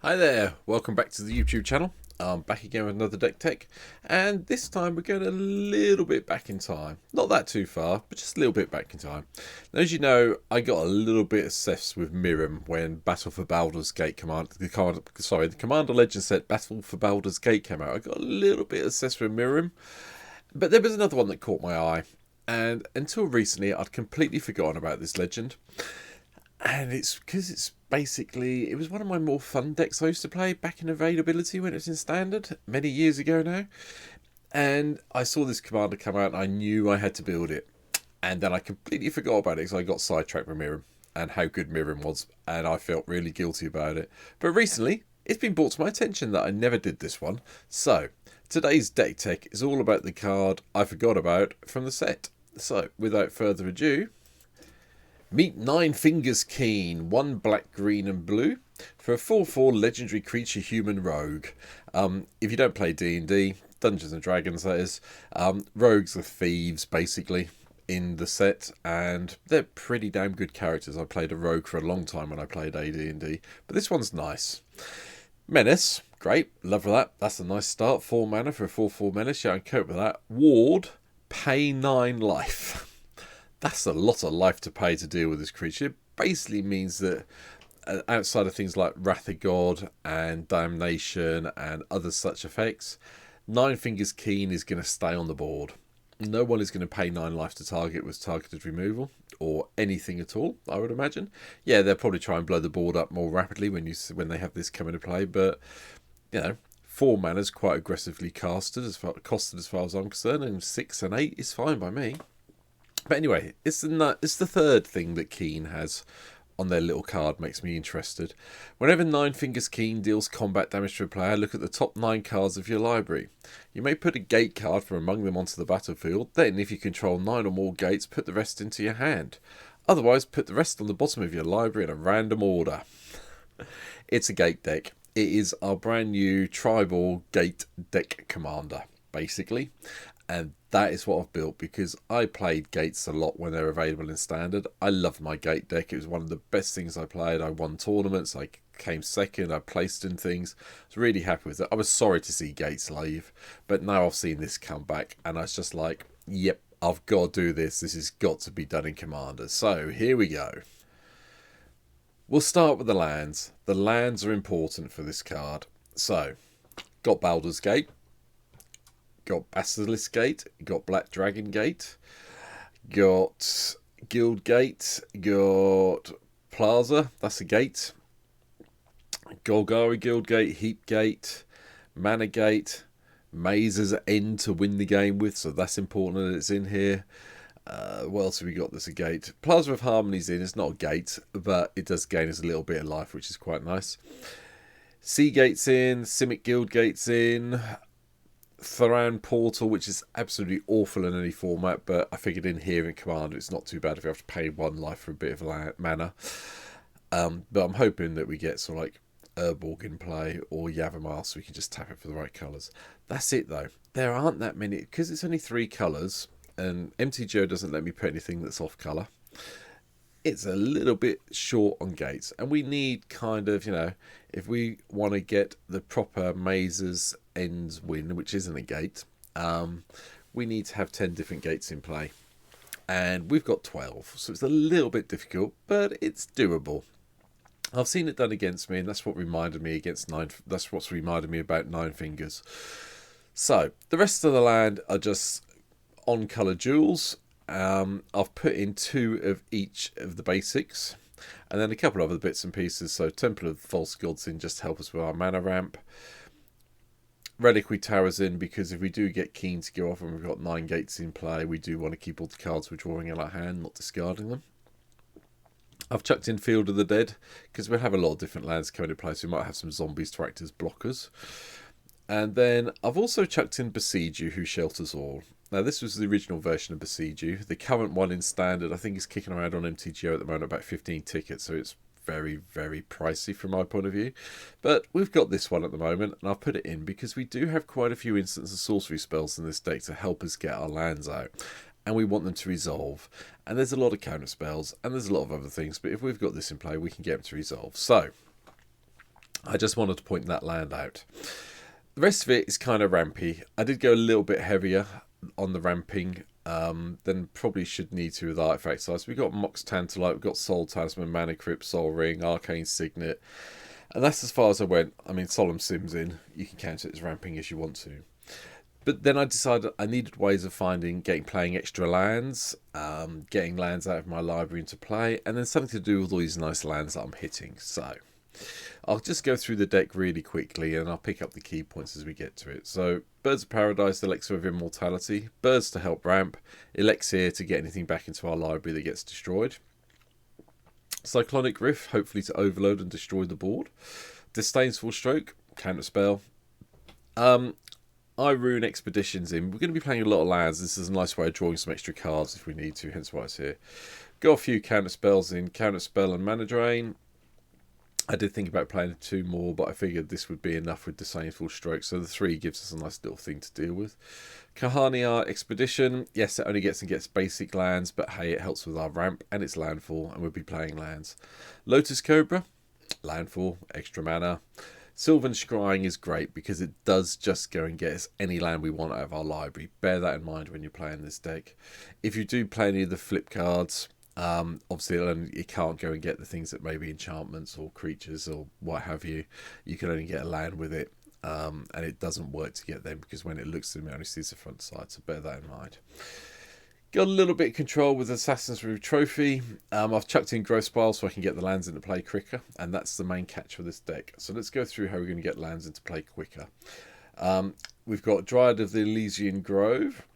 Hi there, welcome back to the YouTube channel. I'm back again with another deck tech, and this time we're going a little bit back in time. Not that too far, but just a little bit back in time. Now, as you know, I got a little bit obsessed with Mirim when Battle for Baldur's Gate the Commander Legend set Battle for Baldur's Gate came out. I got a little bit obsessed with Mirim, but there was another one that caught my eye, and until recently I'd completely forgotten about this legend. And it's because it was one of my more fun decks I used to play back in availability when it was in standard, many years ago now. And I saw this commander come out and I knew I had to build it. And then I completely forgot about it because I got sidetracked with Mirim and how good Mirim was. And I felt really guilty about it. But recently, it's been brought to my attention that I never did this one. So, today's deck tech is all about the card I forgot about from the set. So, without further ado, meet Nine Fingers Keene, 1 black, green and blue, for a 4/4 legendary creature human rogue. If you don't play D&D, Dungeons and Dragons that is, rogues are thieves basically in the set, and they're pretty damn good characters. I played a rogue for a long time when I played AD&D, but this one's nice. Menace, great, love that. That's a nice start. 4 mana for a 4/4 menace, yeah, I can cope with that. Ward, pay 9 life. That's a lot of life to pay to deal with this creature. It basically means that outside of things like Wrath of God and Damnation and other such effects, Nine Fingers Keene is going to stay on the board. No one is going to pay 9 life to target with targeted removal or anything at all, I would imagine. Yeah, they'll probably try and blow the board up more rapidly when they have this come into play, but you know, 4 mana is quite aggressively costed as far as I'm concerned, and 6 and 8 is fine by me. But anyway, it's the third thing that Keene has on their little card makes me interested. Whenever Nine Fingers Keene deals combat damage to a player, look at the top 9 cards of your library. You may put a gate card from among them onto the battlefield. Then, if you control 9 or more gates, put the rest into your hand. Otherwise, put the rest on the bottom of your library in a random order. It's a gate deck. It is our brand new tribal gate deck commander, basically. And that is what I've built because I played gates a lot when they're available in standard. I love my gate deck. It was one of the best things I played. I won tournaments. I came second. I placed in things. I was really happy with it. I was sorry to see gates leave, but now I've seen this come back and I was just like, yep, I've got to do this. This has got to be done in Commander. So here we go. We'll start with the lands. The lands are important for this card. So, got Baldur's Gate. Got Basilisk Gate, got Black Dragon Gate, got Guild Gate, got Plaza, that's a gate, Golgari Guild Gate, Heap Gate, Mana Gate, Mazes End to win the game with, so that's important that it's in here. What else have we got that's a gate? Plaza of Harmony's in, it's not a gate, but it does gain us a little bit of life, which is quite nice. Sea Gate's in, Simic Guild Gate's in, Thoran Portal, which is absolutely awful in any format, but I figured in here in Commander it's not too bad if you have to pay 1 life for a bit of mana. But I'm hoping that we get sort of like Urborg in play or Yavimar so we can just tap it for the right colours. That's it though. There aren't that many, because it's only 3 colours and MTGO doesn't let me put anything that's off colour. It's a little bit short on gates, and we need kind of, you know, if we want to get the proper Mazes Ends win, which isn't a gate, we need to have 10 different gates in play, and we've got 12, so it's a little bit difficult, but it's doable. I've seen it done against me, and that's what reminded me that's what's reminded me about Nine Fingers. So the rest of the land are just on colour jewels. I've put in 2 of each of the basics, and then a couple of other bits and pieces. So Temple of False Gods in just to help us with our mana ramp. Reliquary Towers in because if we do get Keene to go off and we've got 9 gates in play, we do want to keep all the cards we're drawing in our hand, not discarding them. I've chucked in Field of the Dead because we'll have a lot of different lands coming into play, so we might have some zombies to act as blockers. And then I've also chucked in Besiege You, who shelters all. Now, this was the original version of Besiege You. The current one in Standard, I think, is kicking around on MTGO at the moment, about 15 tickets, so it's very, very pricey from my point of view. But we've got this one at the moment, and I've put it in because we do have quite a few instants of sorcery spells in this deck to help us get our lands out. And we want them to resolve. And there's a lot of counter spells, and there's a lot of other things, but if we've got this in play, we can get them to resolve. So, I just wanted to point that land out. The rest of it is kind of rampy. I did go a little bit heavier on the ramping than probably should need to with artifact size. We've got Mox Tantalite, we've got Soul Talisman, Mana Crypt, Soul Ring, Arcane Signet, and that's as far as I went. I mean, Solemn Sim's in. You can count it as ramping as you want to. But then I decided I needed ways of playing extra lands, getting lands out of my library into play, and then something to do with all these nice lands that I'm hitting. So I'll just go through the deck really quickly and I'll pick up the key points as we get to it. So Birds of Paradise, Elixir of Immortality, Birds to help ramp, Elixir to get anything back into our library that gets destroyed, Cyclonic Rift, hopefully to overload and destroy the board, Disdainful Stroke, counter spell. I Rune Expeditions in. We're going to be playing a lot of lands. This is a nice way of drawing some extra cards if we need to, hence why it's here. Got a few counter spells in, Counter Spell and Mana Drain. I did think about playing 2 more, but I figured this would be enough with Disdainful Stroke, so the 3 gives us a nice little thing to deal with. Kahania Expedition. Yes, it only gets basic lands, but hey, it helps with our ramp and its landfall, and we'll be playing lands. Lotus Cobra, landfall, extra mana. Sylvan Scrying is great because it does just go and get us any land we want out of our library. Bear that in mind when you're playing this deck. If you do play any of the flip cards, obviously you can't go and get the things that may be enchantments or creatures or what have you. You can only get a land with it, and it doesn't work to get them because when it looks at them, it only sees the front side, so bear that in mind. Got a little bit of control with Assassin's Root Trophy. I've chucked in Growth Spiral so I can get the lands into play quicker, and that's the main catch for this deck. So let's go through how we're going to get lands into play quicker. We've got Dryad of the Elysian Grove.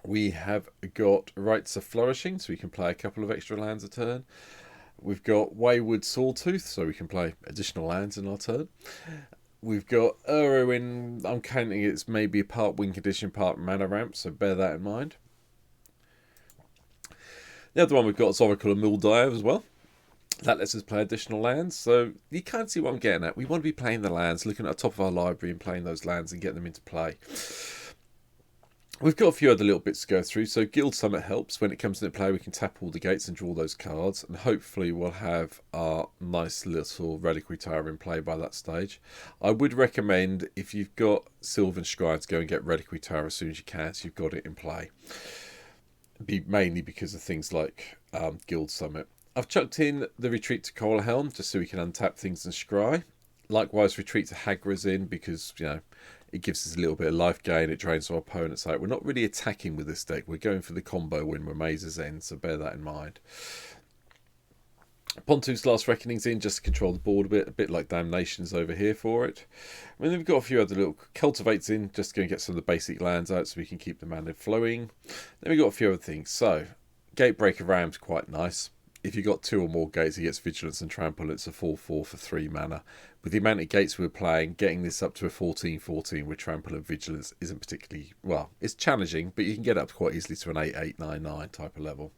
We have got Rites of Flourishing, so we can play a couple of extra lands a turn. We've got Wayward Sawtooth, so we can play additional lands in our turn. We've got Urowin. I'm counting it's maybe a part win condition, part mana ramp, so bear that in mind. The other one we've got is Oracle of Muldive as well. That lets us play additional lands. So you can't see what I'm getting at. We want to be playing the lands, looking at the top of our library and playing those lands and getting them into play. We've got a few other little bits to go through. So Guild Summit helps. When it comes into play, we can tap all the gates and draw those cards. And hopefully we'll have our nice little Reliquary Tower in play by that stage. I would recommend, if you've got Sylvan Scry, to go and get Reliquary Tower as soon as you can, so you've got it in play. Mainly because of things like Guild Summit. I've chucked in the Retreat to Coral Helm just so we can untap things and scry. Likewise, Retreat to Hagra's in because, you know, it gives us a little bit of life gain. It drains our opponents out. We're not really attacking with this deck. We're going for the combo win where Mazes end, so bear that in mind. Pontoon's Last Reckoning's in just to control the board a bit like Damnation's over here for it. And then we've got a few other little Cultivates in just to go and get some of the basic lands out so we can keep the mana flowing. Then we've got a few other things. So, Gatebreaker Ram's quite nice. If you've got 2 or more gates, he gets Vigilance and Trample. It's a 4/4 for 3 mana. With the amount of gates we're playing, getting this up to a 14/14 with Trample and Vigilance isn't particularly, well, it's challenging, but you can get up quite easily to an 8/8, 9/9 type of level.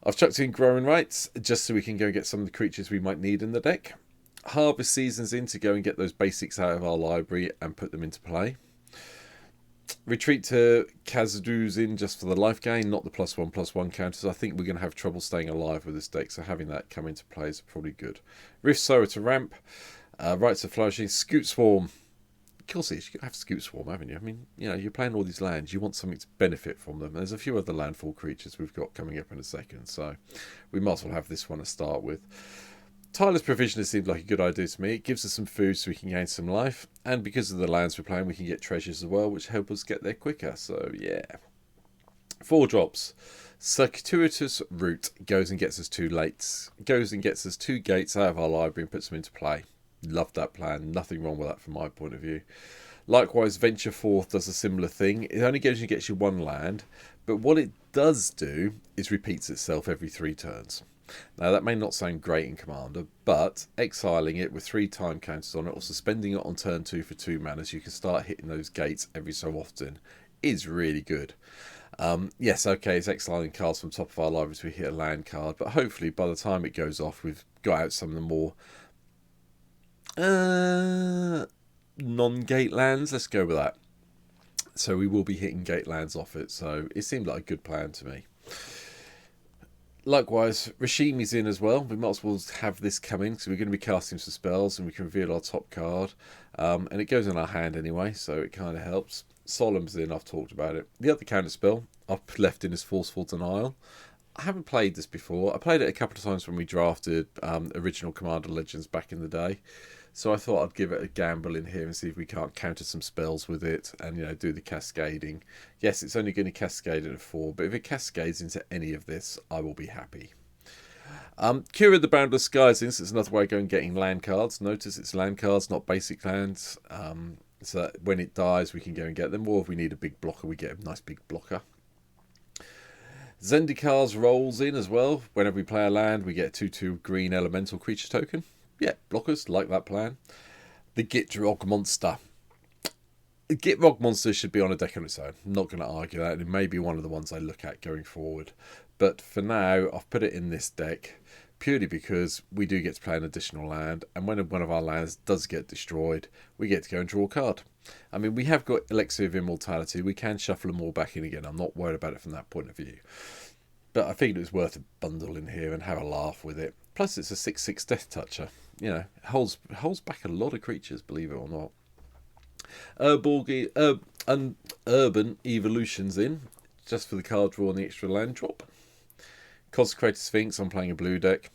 I've chucked in Growing Rights just so we can go get some of the creatures we might need in the deck. Harvest Seasons in to go and get those basics out of our library and put them into play. Retreat to Khazad-dû's in just for the life gain, not the +1/+1 counters. I think we're going to have trouble staying alive with this deck, so having that come into play is probably good. Rift Sower to ramp. Rites of Flourishing. Scoot Swarm. Of course, you have Scoot Swarm, haven't you? I mean, you know, you're playing all these lands. You want something to benefit from them. There's a few other landfall creatures we've got coming up in a second, so we might as well have this one to start with. Tyler's Provisioner seemed like a good idea to me. It gives us some food so we can gain some life, and because of the lands we're playing, we can get treasures as well, which help us get there quicker. So yeah. 4 drops. Circuitous Route goes and gets us 2 gates out of our library and puts them into play. Love that plan. Nothing wrong with that from my point of view. Likewise, Venture Forth does a similar thing. It only gets you 1 land, but what it does do is repeats itself every 3 turns. Now, that may not sound great in Commander, but exiling it with 3 time counters on it or suspending it on turn 2 for 2 mana so you can start hitting those gates every so often is really good. Yes, okay, it's exiling cards from top of our library so we hit a land card, but hopefully by the time it goes off, we've got out some of the more non-gate lands. Let's go with that. So we will be hitting gate lands off it, so it seemed like a good plan to me. Likewise, Rashimi's in as well. We might as well have this coming, so we're going to be casting some spells and we can reveal our top card. And it goes in our hand anyway, so it kind of helps. Solemn's in, I've talked about it. The other counter spell I've left in is Forceful Denial. I haven't played this before. I played it a couple of times when we drafted original Commander Legends back in the day. So I thought I'd give it a gamble in here and see if we can't counter some spells with it and, do the cascading. Yes, it's only going to cascade at a 4, but if it cascades into any of this, I will be happy. Cura the Boundless Skies is another way of going getting land cards. Notice it's land cards, not basic lands. So that when it dies, we can go and get them. Or if we need a big blocker, we get a nice big blocker. Zendikar's rolls in as well. Whenever we play a land, we get a 2/2 green elemental creature token. Yeah, blockers, like that plan. The Gitrog Monster. The Gitrog Monster should be on a deck on its own. I'm not going to argue that. It may be one of the ones I look at going forward. But for now, I've put it in this deck purely because we do get to play an additional land. And when one of our lands does get destroyed, we get to go and draw a card. I mean, we have got Elixir of Immortality. We can shuffle them all back in again. I'm not worried about it from that point of view. But I figured it was worth a bundle in here and have a laugh with it. Plus, it's a 6/6 Death Toucher. It holds back a lot of creatures, believe it or not. Urban Evolution's in, just for the card draw and the extra land drop. Consecrated Sphinx, I'm playing a blue deck.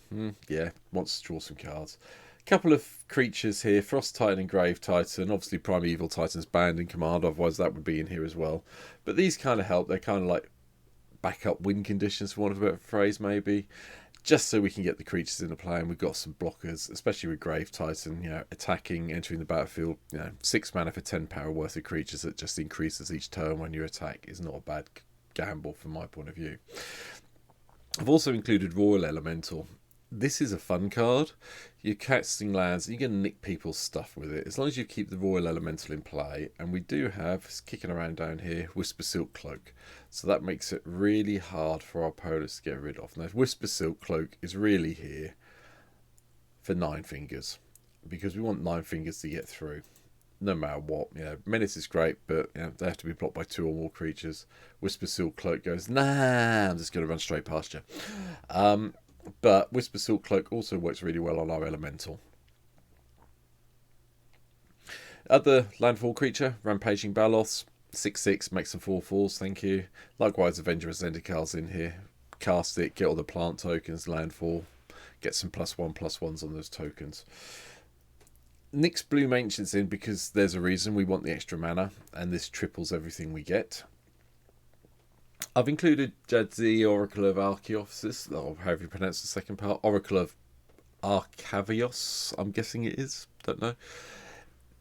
Yeah, wants to draw some cards. Couple of creatures here, Frost Titan and Grave Titan. Obviously, Primeval Titan's banned in Command, otherwise that would be in here as well. But these kind of help. They're kind of like backup win conditions, for want of a better phrase, maybe. Just so we can get the creatures into play, and we've got some blockers, especially with Grave Titan, attacking, entering the battlefield, 6 mana for 10 power worth of creatures that just increases each turn when you attack is not a bad gamble from my point of view. I've also included Royal Elemental. This is a fun card. You're casting lands, and you're going to nick people's stuff with it, as long as you keep the Royal Elemental in play. And we do have, it's kicking around down here, Whisper Silk Cloak. So that makes it really hard for our opponents to get rid of. Now, Whisper Silk Cloak is really here for 9 fingers, because we want 9 fingers to get through, no matter what. Menace is great, but they have to be blocked by 2 or more creatures. Whisper Silk Cloak goes, nah, I'm just going to run straight past you. But Whisper Silk Cloak also works really well on our elemental. Other landfall creature, Rampaging Baloths, 6/6, makes some 4/4s, thank you. Likewise, Avenger of Zendikar's in here. Cast it, get all the plant tokens, landfall, get some +1/+1s on those tokens. Nyx Bloom Ancient's in because there's a reason. We want the extra mana, and this triples everything we get. I've included Jadzi, Oracle of Archaeopsis, or however you pronounce the second part. Oracle of Arcavios, I'm guessing it is. Don't know.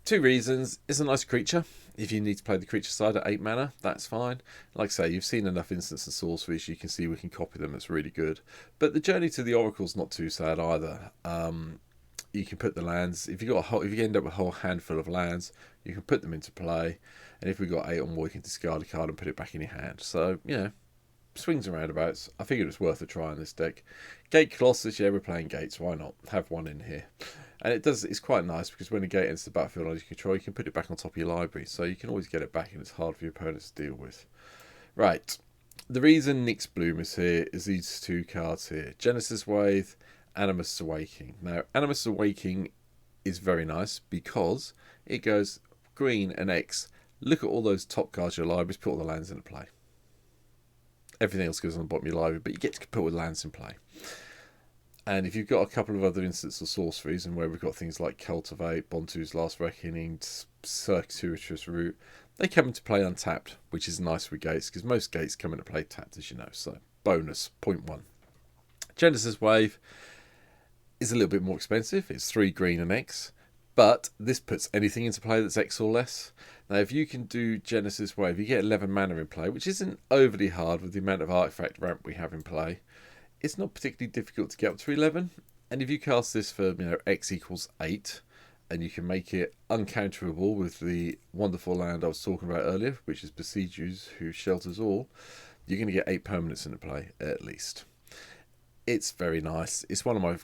2 reasons. It's a nice creature. If you need to play the creature side at 8 mana, that's fine. Like I say, you've seen enough instants and sorceries, you can see we can copy them. It's really good. But the journey to the Oracle's not too sad either. You can put the lands, if you end up with a whole handful of lands, you can put them into play, and if we've got 8 or more, you can discard a card and put it back in your hand. So, swings and roundabouts. I figured it's worth a try on this deck. Gate Colossus, we're playing gates, why not? Have one in here. And it's quite nice, because when a gate enters the battlefield under your control, you can put it back on top of your library, so you can always get it back, and it's hard for your opponents to deal with. Right, the reason Nyx Bloom is here is these 2 cards here. Genesis Wave, Animus Awakening. Now, Animus Awakening is very nice because it goes green and X. Look at all those top cards of your libraries, put all the lands into play. Everything else goes on the bottom of your library, but you get to put all the lands in play. And if you've got a couple of other instances of sorceries, and where we've got things like Cultivate, Bontu's Last Reckoning, Circuitous Route, they come into play untapped, which is nice with gates, because most gates come into play tapped, as you know. So, bonus, 0.1. Genesis Wave is a little bit more expensive. It's 3 green and X, but this puts anything into play that's X or less. Now, if you can do Genesis Wave, you get 11 mana in play, which isn't overly hard with the amount of artifact ramp we have in play. It's not particularly difficult to get up to 11, and if you cast this for X equals 8, and you can make it uncounterable with the wonderful land I was talking about earlier, which is Besiegers, who shelters all, you're going to get 8 permanents into play at least. It's very nice. It's one of my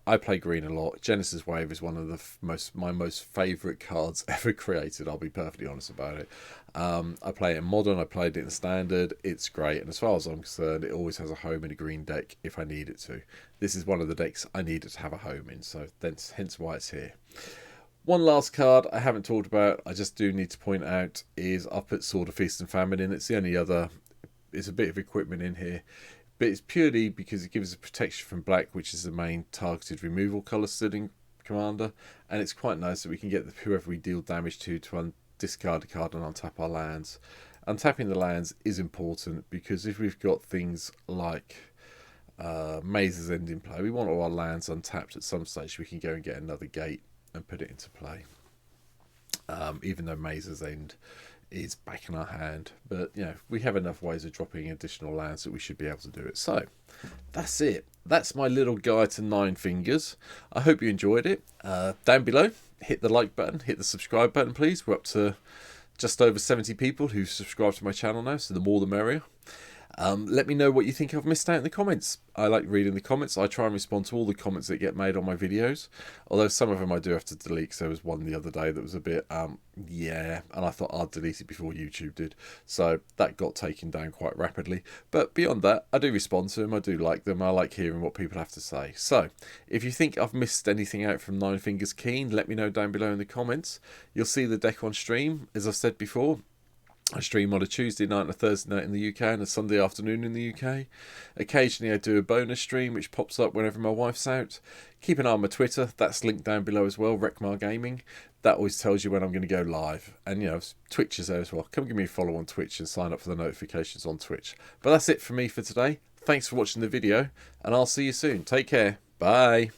I play green a lot. Genesis Wave is one of the my most favourite cards ever created. I'll be perfectly honest about it. I play it in Modern, I played it in Standard. It's great, and as far as I'm concerned, it always has a home in a green deck if I need it to. This is one of the decks I needed to have a home in, so hence why it's here. One last card I haven't talked about, I just do need to point out, is I've put Sword of Feast and Famine in. It's the only other, it's a bit of equipment in here. But it's purely because it gives us protection from black, which is the main targeted removal colour studding commander. And it's quite nice that we can get whoever we deal damage to discard a card and untap our lands. Untapping the lands is important because if we've got things like Maze's End in play, we want all our lands untapped at some stage. We can go and get another gate and put it into play. Even though Maze's End is back in our hand, but we have enough ways of dropping additional lands that we should be able to do it. So that's it. That's my little guide to Nine Fingers. I hope you enjoyed it. Down below, hit the like button, hit the subscribe button, please. We're up to just over 70 people who subscribe to my channel now, so the more the merrier. Let me know what you think I've missed out in the comments. I like reading the comments. I try and respond to all the comments that get made on my videos, although some of them I do have to delete, because there was one the other day that was a bit and I thought I'd delete it before YouTube did, so that got taken down quite rapidly. But beyond that, I do respond to them. I do like them. I like hearing what people have to say. So if you think I've missed anything out from Nine Fingers Keene, let me know down below in the comments. You'll see the deck on stream, as I've said before. I stream on a Tuesday night and a Thursday night in the UK and a Sunday afternoon in the UK. Occasionally I do a bonus stream which pops up whenever my wife's out. Keep an eye on my Twitter, that's linked down below as well, Rekmar Gaming. That always tells you when I'm going to go live. And Twitch is there as well. Come give me a follow on Twitch and sign up for the notifications on Twitch. But that's it for me for today. Thanks for watching the video and I'll see you soon. Take care. Bye.